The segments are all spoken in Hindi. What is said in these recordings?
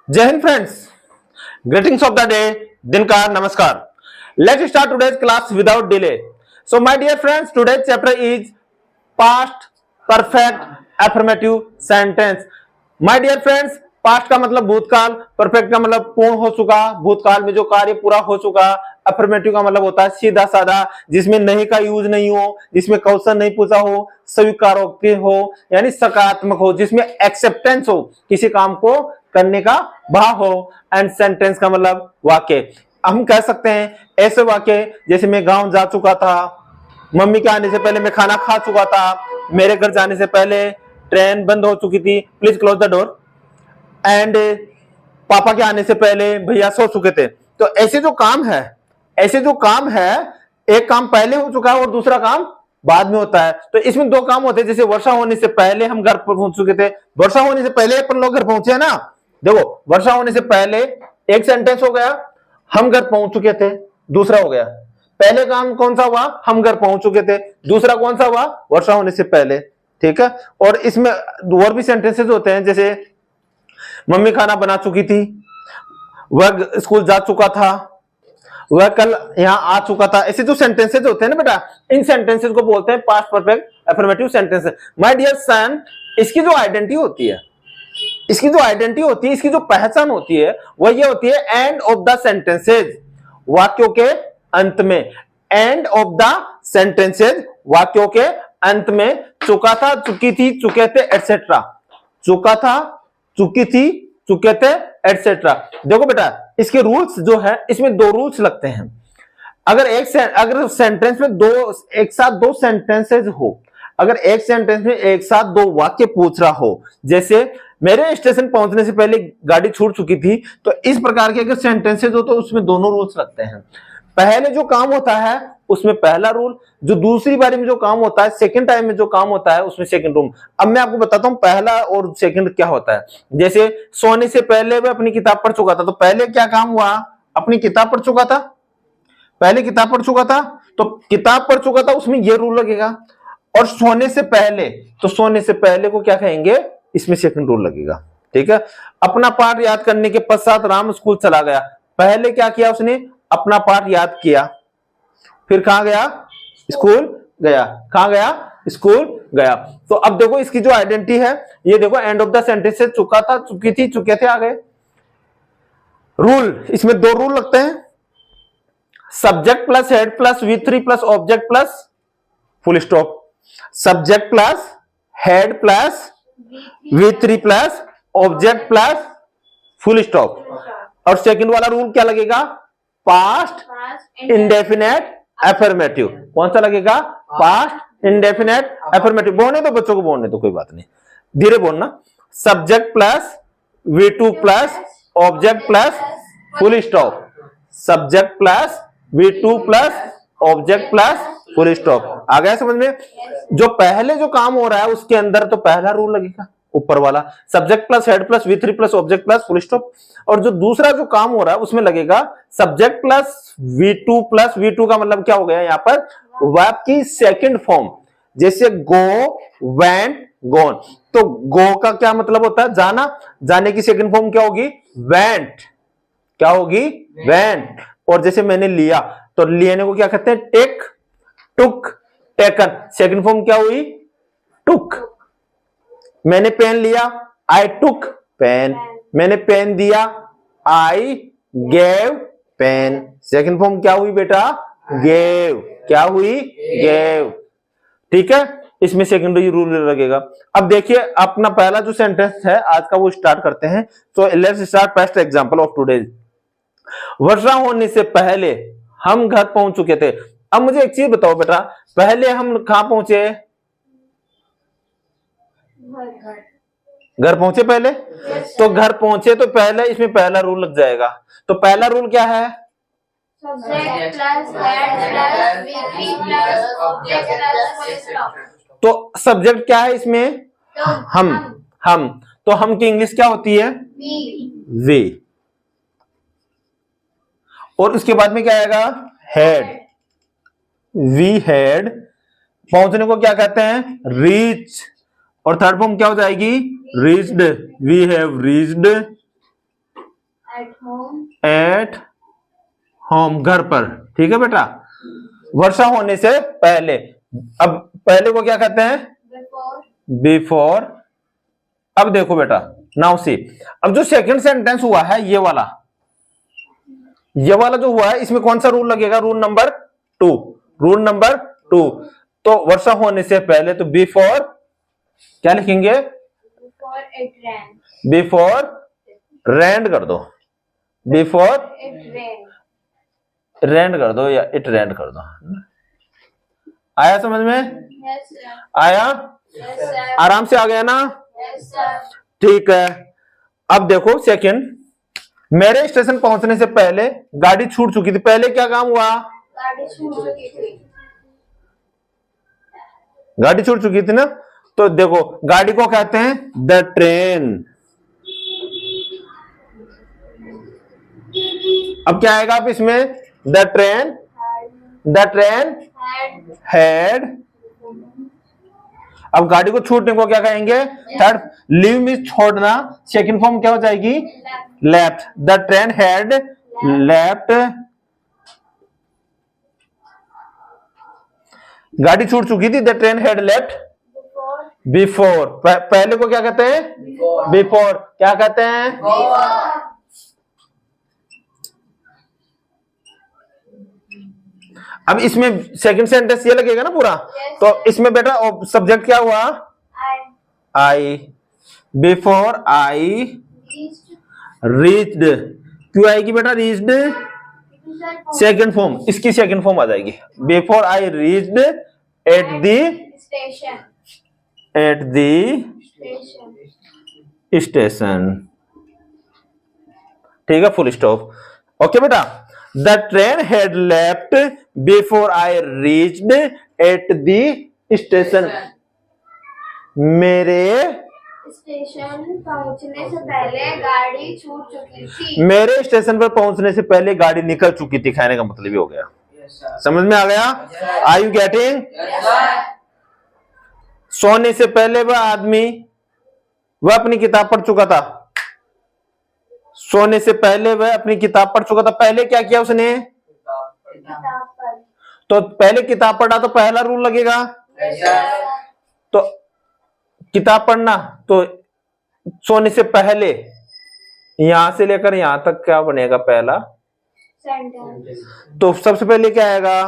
जय Hind friends, greetings of the day, दिन का नमस्कार। Let's start today's class without delay. So my dear friends, today's chapter is past perfect affirmative sentence. My dear friends, past का मतलब भूतकाल, परफेक्ट का मतलब पूर्ण हो चुका, भूतकाल में जो कार्य पूरा हो चुका। अफर्मेटिव का मतलब होता है सीधा साधा, जिसमें नहीं का यूज नहीं हो, जिसमें क्वेश्चन नहीं पूछा हो, स्वीकारोक्ति हो यानी सकारात्मक हो, जिसमें एक्सेप्टेंस हो, किसी काम को करने का भाव हो। एंड सेंटेंस का मतलब वाक्य। हम कह सकते हैं ऐसे वाक्य जैसे मैं गांव जा चुका था, मम्मी के आने से पहले मैं खाना खा चुका था, मेरे घर जाने से पहले ट्रेन बंद हो चुकी थी, please close the door, and पापा के आने से पहले भैया सो चुके थे। तो ऐसे जो काम है, एक काम पहले हो चुका है और दूसरा काम बाद में होता है। तो इसमें दो काम होते हैं, जैसे वर्षा होने से पहले हम घर पर पहुंच चुके थे, वर्षा होने से पहले अपन लोग घर पहुंचे है ना। देखो, वर्षा होने से पहले एक सेंटेंस हो गया, हम घर पहुंच चुके थे, दूसरा हो गया। पहले काम कौन सा हुआ, हम घर पहुंच चुके थे, दूसरा कौन सा हुआ, वर्षा होने से पहले। ठीक है। और इसमें और भी सेंटेंसेस होते हैं, जैसे मम्मी खाना बना चुकी थी, वह स्कूल जा चुका था, वह कल यहां आ चुका था। ऐसे जो सेंटेंसेस होते हैं ना बेटा, इन सेंटेंसेस को बोलते हैं past perfect affirmative sentences. My dear son, इसकी जो आइडेंटिटी होती है, इसकी जो पहचान होती है, वह ये होती है एंड ऑफ द सेंटेंसेज, वाक्यों के अंत में। एंड ऑफ द सेंटेंसेज, वाक्यों के अंत में। चुका था, चुकी थी, चुके थे, एटसेट्रा। चुका था, चुकी थी, चुके थे, एटसेट्रा। देखो बेटा, इसके रूल्स जो है, इसमें दो रूल्स लगते हैं। अगर सेंटेंस में एक साथ दो सेंटेंसेज हो, अगर एक सेंटेंस में एक साथ दो वाक्य पूछ रहा हो, जैसे मेरे स्टेशन पहुंचने से पहले गाड़ी छूट चुकी थी, तो इस प्रकार के अगर सेंटेंसेज हो तो उसमें दोनों रूल्स लगते हैं। पहले जो काम होता है उसमें पहला रूल, जो दूसरी बारी में जो काम होता है, सेकंड टाइम में जो काम होता है, उसमें सेकंड रूल। अब मैं आपको बताता हूं पहला और सेकंड क्या होता है। जैसे सोने से पहले वह अपनी किताब पढ़ चुका था, तो पहले क्या काम हुआ, अपनी किताब पढ़ चुका था, पहले किताब पढ़ चुका था, तो किताब पढ़ चुका था, उसमें यह रूल लगेगा। और सोने से पहले, तो सोने से पहले को क्या कहेंगे, इसमें सेकंड रूल लगेगा। ठीक है। अपना पाठ याद करने के पश्चात राम स्कूल चला गया, पहले क्या किया उसने, अपना पाठ याद किया, फिर कहां गया, स्कूल गया, कहां गया, स्कूल गया। तो अब देखो इसकी जो आइडेंटिटी है, ये देखो एंड ऑफ द सेंटेंस से चुका था, चुकी थी, चुके थे, आ गए। रूल, इसमें दो रूल लगते हैं, subject plus head plus V3 plus object plus full stop. Subject plus head plus V3 plus object plus full stop. और सेकंड वाला रूल क्या लगेगा, पास्ट इंडेफिनेट एफर्मेटिव। कौन सा लगेगा, पास्ट इंडेफिनेट एफर्मेटिव। बोलने दो बच्चों को, बोलने दो, कोई बात नहीं, धीरे बोलना। Subject plus V2 plus object plus full stop. Subject plus V2 plus object plus full stop. आ गया समझ में। जो पहले जो काम हो रहा है उसके अंदर तो पहला रूल लगेगा, ऊपर वाला, subject plus head plus V3 plus object plus full stop. और जो दूसरा जो काम हो रहा है उसमें लगेगा subject plus V2 plus V2 का मतलब क्या हो गया यहाँ पर, वर्ब की सेकंड फॉर्म, जैसे गो, वेंट, गॉन। तो गो का क्या मतलब होता है, जाना, जाने की सेकंड फॉर्म क्या होगी, वेंट। क्या होगी, वेंट। और जैसे मैंने लिया, तो लेने को क्या कहते हैं, टेक, टुक, टेकन। सेकंड फॉर्म क्या हुई, टुक। मैंने पेन लिया, आई टुक पेन। मैंने पेन दिया, I gave pen. Second form क्या हुई बेटा, गेव। क्या हुई, गेव। ठीक है। इसमें सेकेंडरी रूल लगेगा। अब देखिए अपना पहला जो सेंटेंस है आज का, वो स्टार्ट करते हैं। So let's start first example of today. वर्षा होने से पहले हम घर पहुंच चुके थे। अब मुझे एक चीज बताओ बेटा, पहले हम कहां पहुंचे, घर पहुंचे पहले। तो घर पहुंचे तो पहले इसमें पहला रूल लग जाएगा। तो पहला रूल क्या है, subject plus head plus V3 plus object plus full stop. तो सब्जेक्ट क्या है इसमें, हम। तो हम की इंग्लिश क्या होती है, वे। और उसके बाद में क्या आएगा, हेड, वी हेड। पहुंचने को क्या कहते हैं, रीच। और थर्ड फॉर्म क्या हो जाएगी, reached, we have reached. At home. At home, घर पर। ठीक है बेटा, वर्षा होने से पहले। अब पहले को क्या कहते हैं? Before. बिफोर। अब देखो बेटा, नाउ सी, अब जो सेकंड सेंटेंस हुआ है ये वाला जो हुआ है, इसमें कौन सा रूल लगेगा? Rule number 2। Rule number 2। तो वर्षा होने से पहले, तो बिफोर क्या लिखेंगे? Before it rained. Before rained कर दो, बिफोर It rained. रेंड कर दो या इट रेंड कर दो। आया समझ में? Yes, sir. आया? Yes, sir. आराम से आ गया ना? Yes, sir. ठीक है। अब देखो सेकंड, मेरे स्टेशन पहुंचने से पहले गाड़ी छूट चुकी थी। पहले क्या काम हुआ? गाड़ी छूट चुकी थी। गाड़ी छूट चुकी थी ना, तो देखो गाड़ी को कहते हैं द ट्रेन। अब क्या आएगा आप इसमें? The train, the train Had. Had. अब गाड़ी को छूटने को क्या कहेंगे? थर्ड, लीव मीन छोड़ना, सेकंड फॉर्म क्या हो जाएगी? Left. Left. The train had left. गाड़ी छूट चुकी थी, the train had left Before. Before. पहले को क्या कहते हैं? बिफोर। क्या कहते हैं? Before. अब इसमें सेकंड सेंटेंस ये लगेगा ना पूरा। Yes. तो इसमें बेटा सब्जेक्ट क्या हुआ? I I. Before I reached. Reached. क्यों आएगी बेटा रीच्ड? सेकंड फॉर्म, इसकी सेकंड फॉर्म आ जाएगी। Before I reached at the Station. Station. Station. ठीक है, फुल स्टॉप। ओके बेटा, the train had left before I reached at the station. मेरे स्टेशन पहुंचने से पहले गाड़ी छूट चुकी थी। मेरे स्टेशन पर पहुंचने से पहले गाड़ी निकल चुकी थी, कहने का मतलब ये हो गया। समझ में आ गया? Are you getting? सोने से पहले वह आदमी वह अपनी किताब पढ़ चुका था। सोने से पहले वह अपनी किताब पढ़ चुका था। पहले क्या किया उसने? किताब पर। तो पहले किताब पढ़ा, तो पहला रूल लगेगा। तो किताब पढ़ना, तो सोने से पहले यहां से लेकर यहां तक क्या बनेगा? पहला। सेंटेंस। तो सबसे पहले क्या आएगा?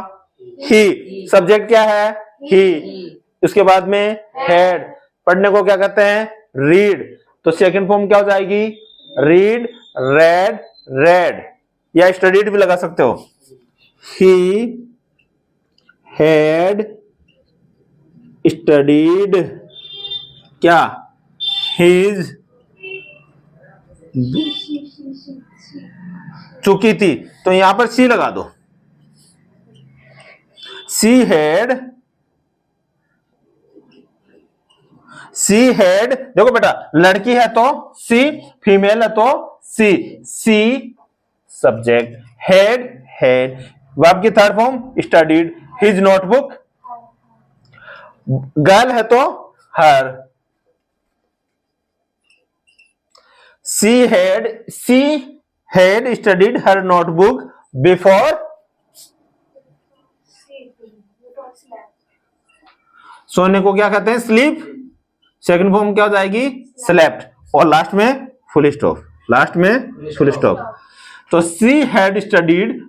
ही। सब्जेक्ट क्या है? ही। उसके बाद में हैड। पढ़ने को क्या कहते हैं? रीड। तो सेकंड फॉर्म क्या हो जाएगी? रीड, रेड, रेड, या स्टडीड भी लगा सकते हो। ही हैड स्टडीड क्या? हिज चुकी थी, तो यहां पर सी लगा दो। सी हैड, देखो बेटा, लड़की है तो सी, फीमेल है तो she. She subject, had verb की third form studied, his notebook. Girl है तो her. She had studied her notebook before. सोने को क्या कहते हैं? स्लीप। सेकंड फॉर्म क्या हो जाएगी? स्लेप्ट। और लास्ट में फुल स्टॉप। लास्ट में फुल स्टॉप। तो सी had studied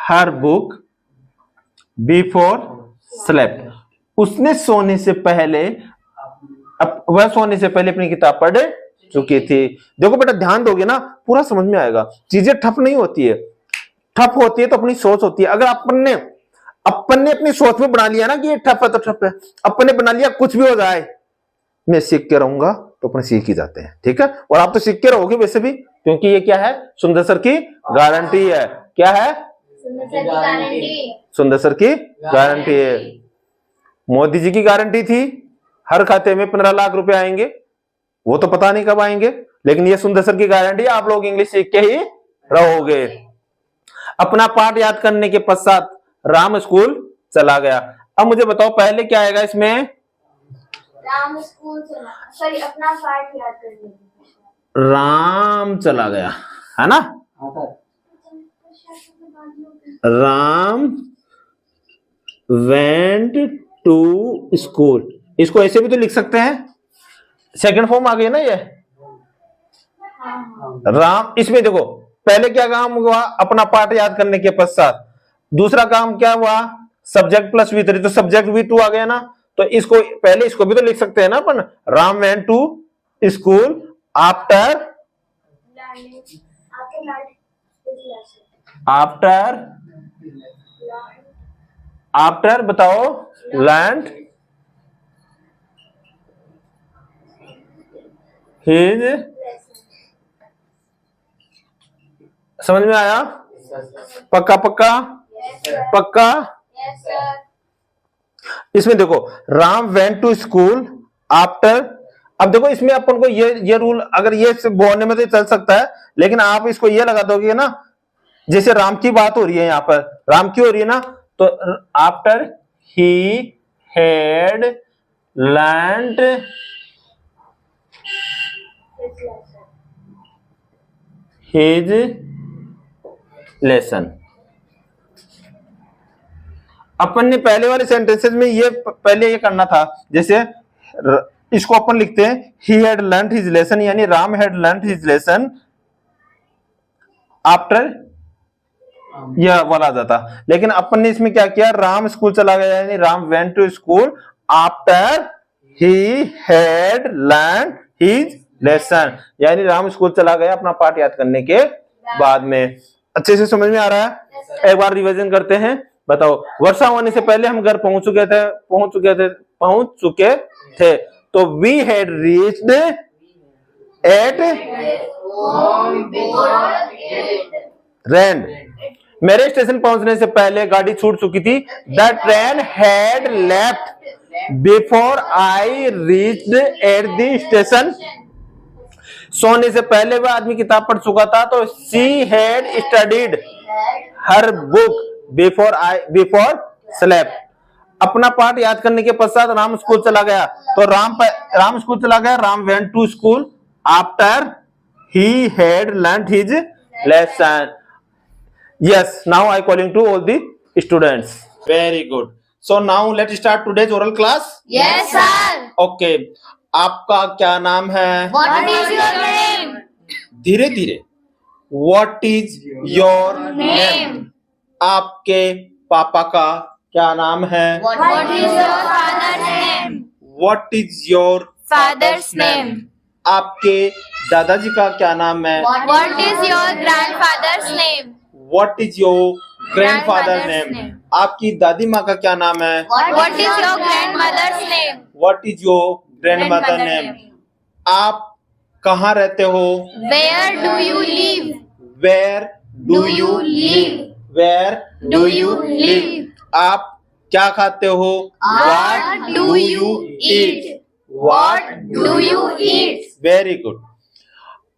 her book before slept. उसने सोने से पहले, वह सोने से पहले अपनी किताब पढ़ चुकी थी। देखो बेटा, ध्यान दोगे ना पूरा समझ में आएगा। चीजें ठप नहीं होती है, ठप होती है तो अपनी सोच होती है। अगर अपन ने अपनी सोच में बना लिया ना कि ये ठप है तो ठप है, अपन ने बना लिया कुछ भी हो जाए, मैं सीख के रहूंगा, तो अपने सीख ही जाते हैं। ठीक है, और आप तो सीख के रहोगे वैसे भी, क्योंकि ये क्या है? सुंदर सर की गारंटी है। क्या है? सुंदर सर की गारंटी है। मोदी जी की गारंटी थी हर खाते में 15 लाख रुपए आएंगे, वो तो पता नहीं कब आएंगे, लेकिन ये सुंदर सर की गारंटी, आप लोग इंग्लिश सीख के ही रहोगे। अपना पाठ याद करने के पश्चात राम स्कूल चला गया। अब मुझे बताओ पहले क्या आएगा इसमें? राम स्कूल चला, सॉरी, अपना पाठ याद करने। राम चला गया, है ना। राम वेंट टू स्कूल, इसको ऐसे भी तो लिख सकते हैं, सेकंड फॉर्म आ गई ना ये। राम, इसमें देखो पहले क्या काम हुआ, अपना पार्ट याद करने के पश्चात दूसरा काम क्या हुआ, सब्जेक्ट प्लस वी थ्री, तो सब्जेक्ट वी टू आ गया ना, तो इसको पहले इसको भी तो लिख सकते हैं ना अपन, Ram went to school after after बताओ लैंड हिज, समझ में आया, पक्का पक्का पक्का। Yes, sir. इसमें देखो Ram went to school after, अब देखो इसमें अपन को ये रूल, अगर ये बोलने में तो चल सकता है, लेकिन आप इसको ये लगा दोगे ना, जैसे राम की बात हो रही है, यहां पर राम की हो रही है ना, तो after he had learned his lesson. अपन ने पहले वाले सेंटेंसेस में ये पहले ये करना था, जैसे इसको अपन लिखते हैं he had learned his lesson, यानी Ram had learned his lesson after, यह वाला जाता, लेकिन अपन ने इसमें क्या किया, राम स्कूल चला गया, यानी Ram went to school after he had learned his lesson, यानी राम स्कूल चला गया अपना पाठ याद करने के बाद में। अच्छे से समझ में आ रहा है, एक बार रिवीजन करते हैं। बताओ, वर्षा होने से पहले हम घर पहुंच चुके थे, तो we had reached at rained, मेरे स्टेशन पहुंचने से पहले गाड़ी छूट चुकी थी, the train had left before I reached at the station, सोने से पहले वह आदमी किताब पढ़ चुका था, तो she had studied her book before sleep, अपना पाठ याद करने के पश्चात राम स्कूल चला गया, तो राम स्कूल चला गया, Ram went to school after he had learned his lesson. Yes, now I calling to all the students, very good. So now let start today's oral class. Yes, sir. Okay, आपका क्या नाम है? What is your name? धीरे धीरे, व्हाट इज योर नेम? आपके पापा का क्या नाम है? What is your father's name? What is your Father's name. आपके दादाजी का क्या नाम है? What is your grandfather's name? What is your grandfather Grandfather's name? name. आपकी दादी माँ का क्या नाम है? What is your grandmother's name? What is your grandmother Grandmother name? name. आप कहाँ रहते हो? Where do you live? Where do Do you you live? live? Where Do you live? आप क्या खाते हो? What do you eat? What Do you eat? Very good.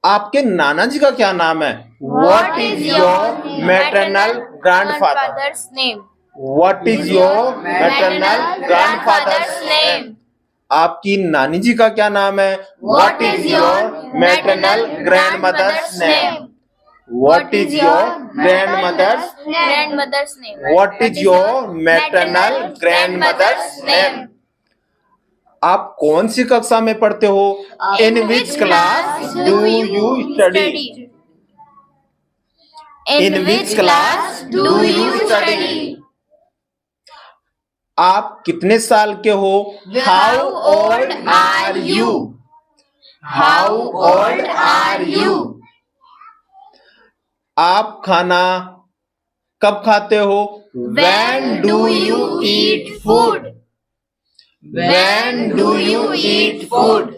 आपके नाना जी का क्या नाम है? What is your maternal grandfather? grandfather's name? What is your maternal grandfather's name? आपकी नानी जी का क्या नाम है? What is your maternal grandmother's name? What is your grandmother's? grandmother's name? What is your maternal grandmother's name? आप कौन सी कक्षा में पढ़ते हो? In which class do you study? In which class do you study? आप कितने साल के हो? How old are you? How old are you? आप खाना कब खाते हो? When do you eat food? When do you eat food?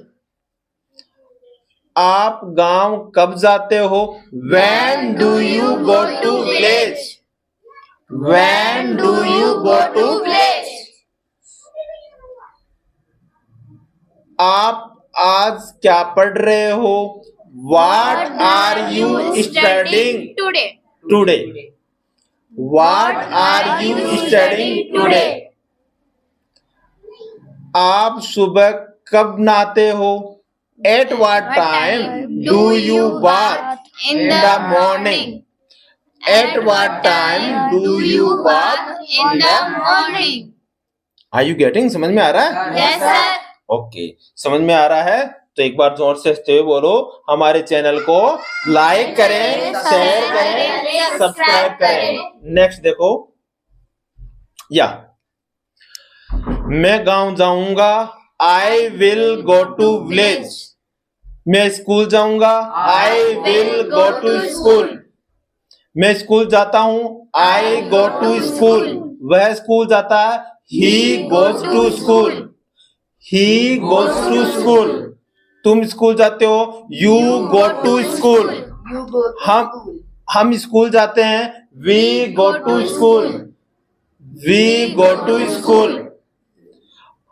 आप गांव कब जाते हो? When do you go to village? When do you go to village? आप आज क्या पढ़ रहे हो? What are you studying today? today? What are you studying today? आप सुबह कब नहाते हो? At what time do you bath? In the morning. At what time do you bath? In the morning. Are you getting? समझ में आ रहा है? Yes, sir. ओके, समझ में आ रहा है तो एक बार जोर से हंसते हुए बोलो, हमारे चैनल को लाइक करें, शेयर करें, सब्सक्राइब करें। नेक्स्ट देखो, या मैं गांव जाऊंगा, I will go to village. मैं स्कूल जाऊंगा, I will go to school. मैं स्कूल जाता हूं, आई गो टू स्कूल। वह स्कूल जाता है, he goes to school. He goes to school. तुम स्कूल जाते हो, यू गो टू स्कूल। हम स्कूल जाते हैं, we go to school. We go to school.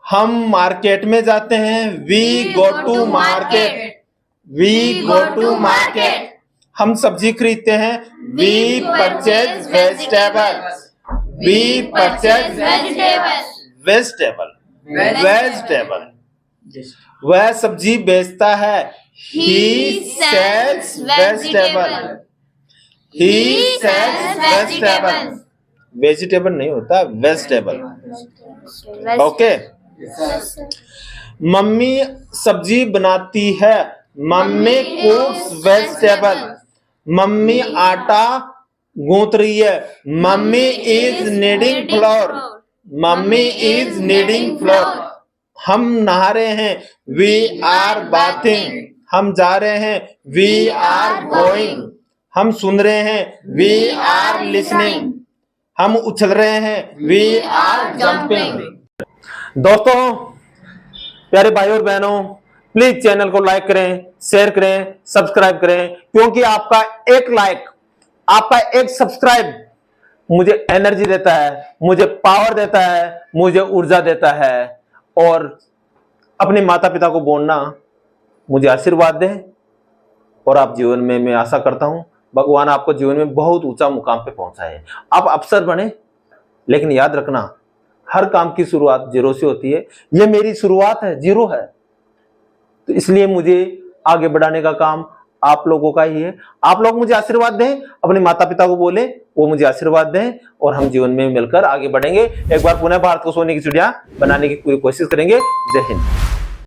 हम मार्केट में जाते हैं, we go to market. We go to market. हम सब्जी खरीदते हैं, we purchase vegetables. We purchase vegetable. Vegetable. वह सब्जी बेचता है, he sells vegetable. He sells vegetable. Vegetable नहीं होता, वेजिटेबल। ओके। मम्मी सब्जी बनाती है, मम्मी कुक्स वेजिटेबल। मम्मी आटा गूंथ रही है, mummy is kneading flour. Mummy is kneading flour. हम नहा रहे हैं, वी आर बाथिंग। हम जा रहे हैं, वी आर गोइंग। हम सुन रहे हैं, वी आर लिसनिंग। हम उछल रहे हैं, वी आर जंपिंग। दोस्तों, प्यारे भाई और बहनों, प्लीज चैनल को लाइक करें, शेयर करें, सब्सक्राइब करें, क्योंकि आपका एक लाइक, आपका एक सब्सक्राइब मुझे एनर्जी देता है, मुझे पावर देता है, मुझे ऊर्जा देता है। और अपने माता पिता को बोलना मुझे आशीर्वाद दे। और आप जीवन में, मैं आशा करता हूं भगवान आपको जीवन में बहुत ऊंचा मुकाम पे पहुंचाए, आप अफसर बने। लेकिन याद रखना, हर काम की शुरुआत जीरो से होती है। ये मेरी शुरुआत है, जीरो है, तो इसलिए मुझे आगे बढ़ाने का काम आप लोगों का ही है। आप लोग मुझे आशीर्वाद दें, अपने माता पिता को बोले वो मुझे आशीर्वाद दें, और हम जीवन में मिलकर आगे बढ़ेंगे। एक बार पुनः भारत को सोने की चिड़िया बनाने की पूरी कोशिश करेंगे। जय हिंद।